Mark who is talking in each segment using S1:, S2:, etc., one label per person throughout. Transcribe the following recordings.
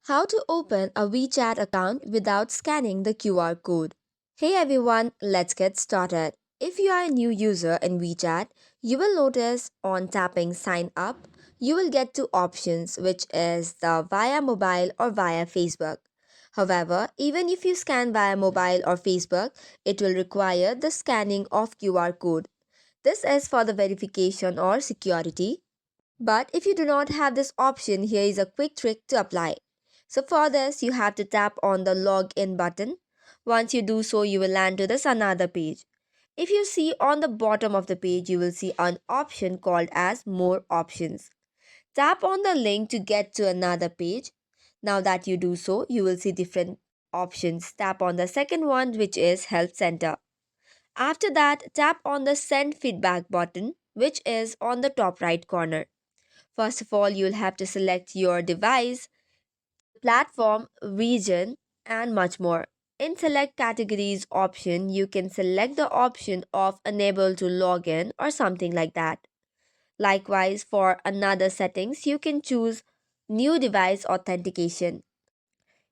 S1: How to open a WeChat account without scanning the QR code. Hey everyone, let's get started. If you are a new user in WeChat, you will notice on tapping sign up, you will get two options, which is the via mobile or via Facebook. However, even if you scan via mobile or Facebook, it will require the scanning of QR code. This is for the verification or security. But if you do not have this option, here is a quick trick to apply. So for this, you have to tap on the login button. Once you do so, you will land to this another page. If you see on the bottom of the page, you will see an option called as more options. Tap on the link to get to another page. Now that you do so, you will see different options. Tap on the second one, which is help center. After that, tap on the send feedback button, which is on the top right corner. First of all, you'll have to select your device, platform, region, and much more. In select categories option, you can select the option of unable to log in or something like that. Likewise, for another settings, you can choose new device authentication.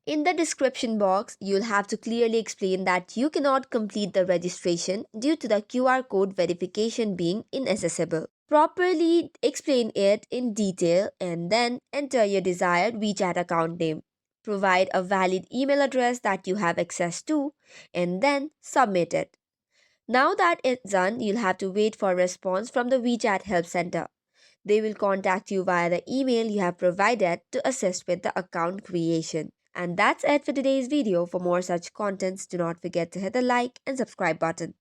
S1: In the description box, you'll have to clearly explain that you cannot complete the registration due to the QR code verification being inaccessible. Properly explain it in detail and then enter your desired WeChat account name. Provide a valid email address that you have access to and then submit it. Now that it's done, you'll have to wait for a response from the WeChat Help Center. They will contact you via the email you have provided to assist with the account creation. And that's it for today's video. For more such contents, do not forget to hit the like and subscribe button.